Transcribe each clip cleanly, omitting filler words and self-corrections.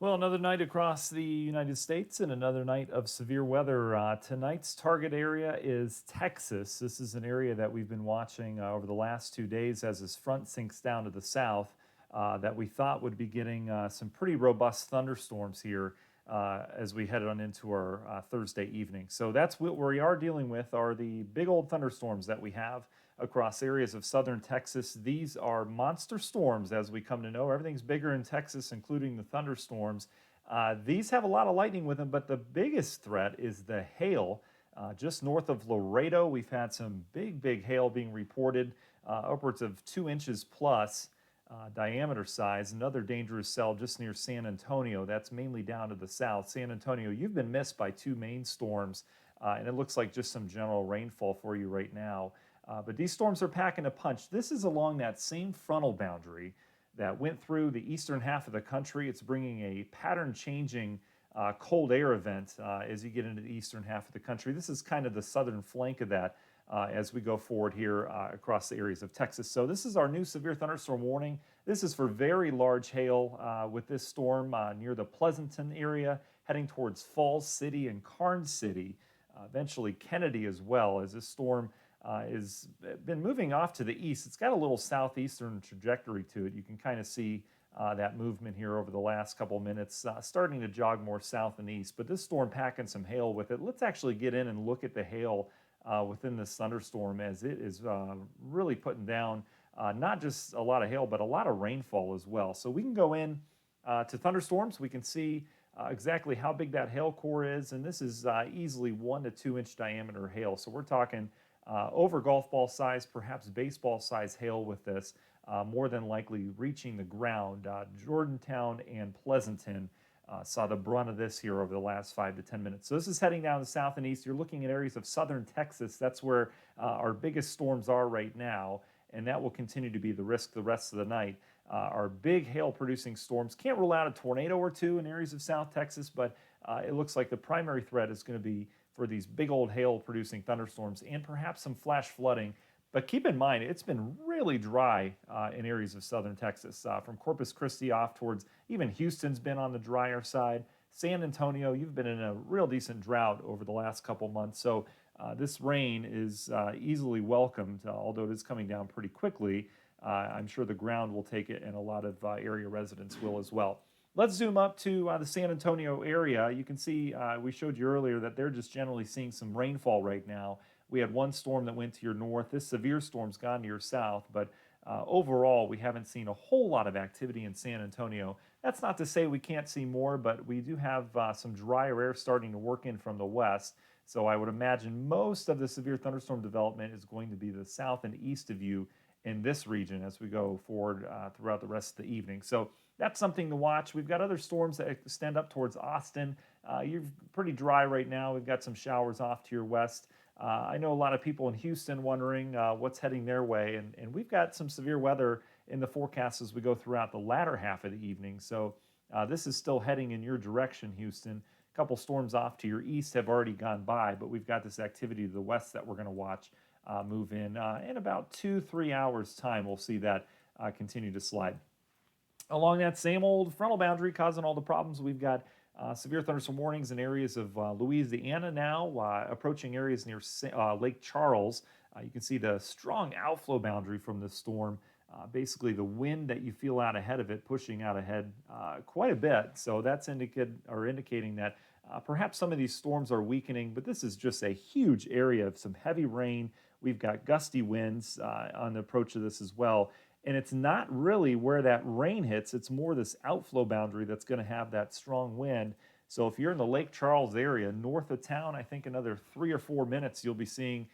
Well, another night across the United States and another night of severe weather. Tonight's target area is Texas. This is an area that we've been watching over the last 2 days as this front sinks down to the south, that we thought would be getting some pretty robust thunderstorms here as we headed on into our Thursday evening. So that's what we are dealing with are the big old thunderstorms that we have across areas of southern Texas. These are monster storms, as we come to know. Everything's bigger in Texas, including the thunderstorms. These have a lot of lightning with them, but the biggest threat is the hail. Just north of Laredo, we've had some big hail being reported, upwards of 2 inches plus diameter size. Another dangerous cell just near San Antonio. That's mainly down to the south. San Antonio, you've been missed by two main storms, and it looks like just some general rainfall for you right now. But these storms are packing a punch. This is along that same frontal boundary that went through the eastern half of the country. It's bringing a pattern changing cold air event as you get into the eastern half of the country. This is kind of the southern flank of that as we go forward here across the areas of Texas. So this is our new severe thunderstorm warning. This is for very large hail with this storm near the Pleasanton area, heading towards Falls City and Karnes City, eventually Kennedy as well, as this storm is been moving off to the east. It's got a little southeastern trajectory to it. You can kind of see that movement here over the last couple minutes, starting to jog more south and east. But this storm packing some hail with it. Let's actually get in and look at the hail within this thunderstorm, as it is really putting down not just a lot of hail, but a lot of rainfall as well. So we can go in to thunderstorms. We can see exactly how big that hail core is, and this is easily 1 to 2 inch diameter hail. So we're talking over golf ball size, perhaps baseball size hail with this, more than likely reaching the ground. Jordantown and Pleasanton saw the brunt of this here over the last 5 to 10 minutes. So this is heading down the south and east. You're looking at areas of southern Texas. That's where our biggest storms are right now, and that will continue to be the risk the rest of the night. Our big hail producing storms, can't rule out a tornado or two in areas of South Texas, but it looks like the primary threat is going to be for these big old hail producing thunderstorms and perhaps some flash flooding. But keep in mind, it's been really dry in areas of southern Texas. From Corpus Christi off towards even Houston's been on the drier side. San Antonio, you've been in a real decent drought over the last couple months. So this rain is easily welcomed, although it is coming down pretty quickly. I'm sure the ground will take it, and a lot of area residents will as well. Let's zoom up to the San Antonio area. You can see we showed you earlier that they're just generally seeing some rainfall right now. We had one storm that went to your north. This severe storm's gone to your south, but overall, we haven't seen a whole lot of activity in San Antonio. That's not to say we can't see more, but we do have some drier air starting to work in from the west. So I would imagine most of the severe thunderstorm development is going to be the south and east of you in this region as we go forward throughout the rest of the evening. So that's something to watch. We've got other storms that extend up towards Austin. You're pretty dry right now. We've got some showers off to your west. I know a lot of people in Houston wondering what's heading their way, and we've got some severe weather in the forecast as we go throughout the latter half of the evening. So this is still heading in your direction, Houston. A couple storms off to your east have already gone by, but we've got this activity to the west that we're going to watch move in about 2-3 hours time. We'll see that continue to slide. Along that same old frontal boundary causing all the problems, we've got severe thunderstorm warnings in areas of Louisiana now, approaching areas near Lake Charles. You can see the strong outflow boundary from this storm. Basically, the wind that you feel out ahead of it pushing out ahead quite a bit. So that's indicating that perhaps some of these storms are weakening, but this is just a huge area of some heavy rain. We've got gusty winds on the approach of this as well. And it's not really where that rain hits, it's more this outflow boundary that's going to have that strong wind. So if you're in the Lake Charles area, north of town, I think another 3 or 4 minutes, you'll be seeing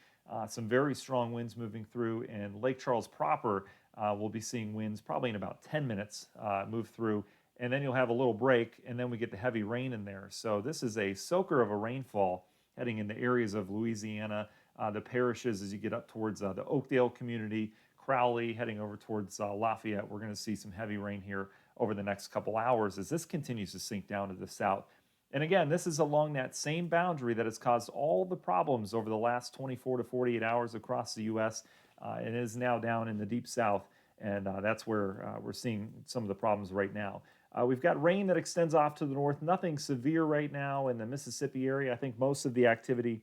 some very strong winds moving through. And Lake Charles proper we'll be seeing winds probably in about 10 minutes move through. And then you'll have a little break, and then we get the heavy rain in there. So this is a soaker of a rainfall heading into areas of Louisiana, the parishes as you get up towards the Oakdale community, Crowley, heading over towards Lafayette. We're going to see some heavy rain here over the next couple hours as this continues to sink down to the south. And again, this is along that same boundary that has caused all the problems over the last 24 to 48 hours across the U.S. And is now down in the deep south, and that's where we're seeing some of the problems right now. We've got rain that extends off to the north, nothing severe right now in the Mississippi area. I think most of the activity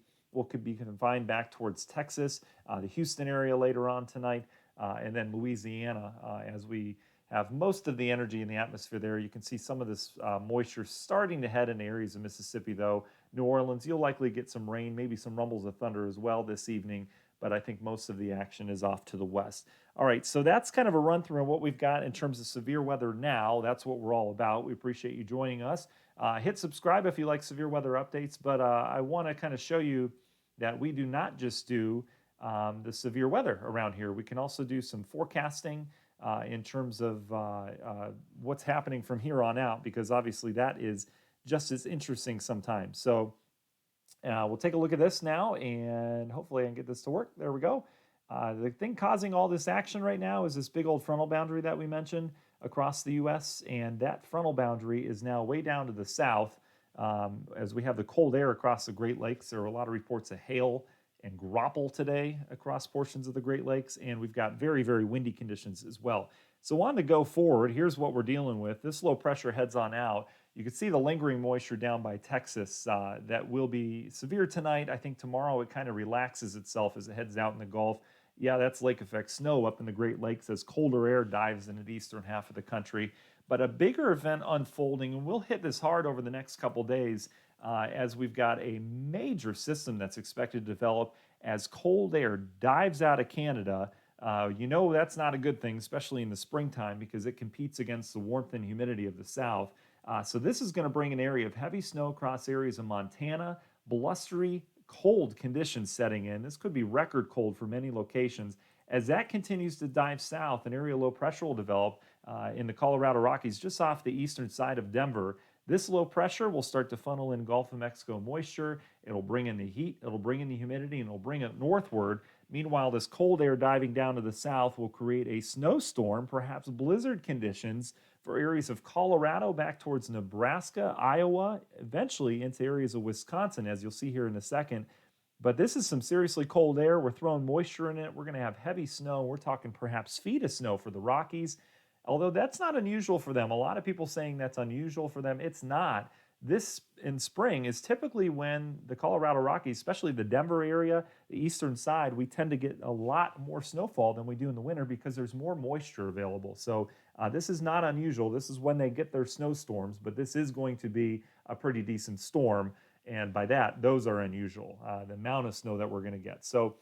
could be confined back towards Texas, the Houston area later on tonight, and then Louisiana as we have most of the energy in the atmosphere there. You can see some of this moisture starting to head in areas of Mississippi, though. New Orleans, you'll likely get some rain, maybe some rumbles of thunder as well this evening, but I think most of the action is off to the west. All right, so that's kind of a run through of what we've got in terms of severe weather now. That's what we're all about. We appreciate you joining us. Hit subscribe if you like severe weather updates, but I want to kind of show you that we do not just do the severe weather around here. We can also do some forecasting in terms of what's happening from here on out, because obviously that is just as interesting sometimes. So we'll take a look at this now, and hopefully I can get this to work. There we go. The thing causing all this action right now is this big old frontal boundary that we mentioned across the U.S., and that frontal boundary is now way down to the south. As we have the cold air across the Great Lakes, there are a lot of reports of hail and graupel today across portions of the Great Lakes, and we've got very, very windy conditions as well. So on to go forward, here's what we're dealing with. This low pressure heads on out. You can see the lingering moisture down by Texas that will be severe tonight. I think tomorrow it kind of relaxes itself as it heads out in the Gulf. Yeah, that's lake effect snow up in the Great Lakes as colder air dives into the eastern half of the country. But a bigger event unfolding, and we'll hit this hard over the next couple days as we've got a major system that's expected to develop as cold air dives out of Canada. You know that's not a good thing, especially in the springtime, because it competes against the warmth and humidity of the south. So this is going to bring an area of heavy snow across areas of Montana, blustery, cold conditions setting in. This could be record cold for many locations. As that continues to dive south, an area of low pressure will develop in the Colorado Rockies just off the eastern side of Denver. This low pressure will start to funnel in Gulf of Mexico moisture. It'll bring in the heat, it'll bring in the humidity, and it'll bring it northward. Meanwhile, this cold air diving down to the south will create a snowstorm, perhaps blizzard conditions for areas of Colorado back towards Nebraska, Iowa, eventually into areas of Wisconsin, as you'll see here in a second. But this is some seriously cold air. We're throwing moisture in it. We're going to have heavy snow. We're talking perhaps feet of snow for the Rockies, although that's not unusual for them. A lot of people saying that's unusual for them. It's not. This in spring is typically when the Colorado Rockies, especially the Denver area, the eastern side, we tend to get a lot more snowfall than we do in the winter because there's more moisture available. So this is not unusual. This is when they get their snowstorms, but this is going to be a pretty decent storm. And by that, those are unusual, the amount of snow that we're going to get. So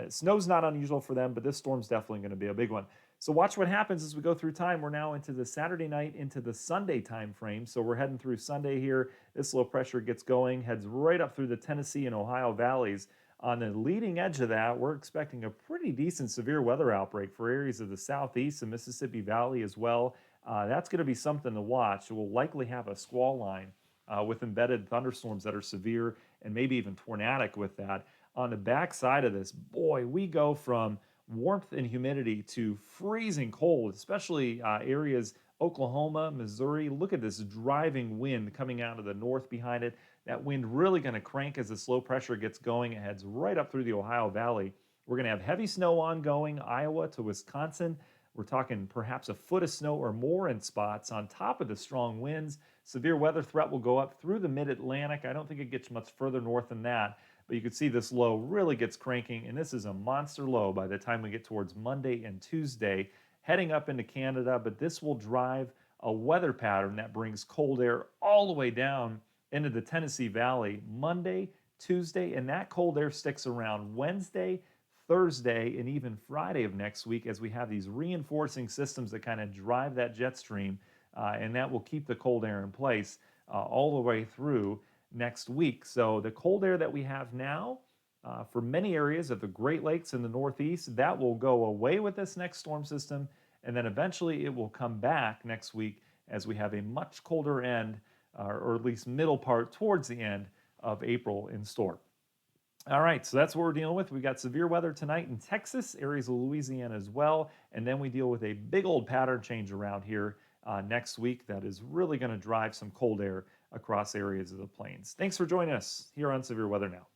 snow's not unusual for them, but this storm's definitely going to be a big one. So watch what happens as we go through time. We're now into the Saturday night, into the Sunday time frame. So we're heading through Sunday here. This low pressure gets going, heads right up through the Tennessee and Ohio valleys. On the leading edge of that, we're expecting a pretty decent severe weather outbreak for areas of the southeast and Mississippi Valley as well. That's going to be something to watch. We'll likely have a squall line with embedded thunderstorms that are severe and maybe even tornadic with that. On the backside of this, boy, we go from warmth and humidity to freezing cold, especially areas Oklahoma, Missouri. Look at this driving wind coming out of the north behind it. That wind really going to crank as this low pressure gets going. It heads right up through the Ohio Valley. We're going to have heavy snow ongoing, Iowa to Wisconsin. We're talking perhaps a foot of snow or more in spots on top of the strong winds. Severe weather threat will go up through the mid-Atlantic. I don't think it gets much further north than that, but you can see this low really gets cranking, and this is a monster low by the time we get towards Monday and Tuesday, heading up into Canada, but this will drive a weather pattern that brings cold air all the way down into the Tennessee Valley Monday, Tuesday, and that cold air sticks around Wednesday, Thursday, and even Friday of next week as we have these reinforcing systems that kind of drive that jet stream, and that will keep the cold air in place all the way through next week. So the cold air that we have now for many areas of the Great Lakes in the Northeast, that will go away with this next storm system, and then eventually it will come back next week as we have a much colder end, or at least middle part towards the end of April in store. All right, so that's what we're dealing with. We got severe weather tonight in Texas, areas of Louisiana as well, and then we deal with a big old pattern change around here next week that is really going to drive some cold air across areas of the plains. Thanks for joining us here on Severe Weather Now.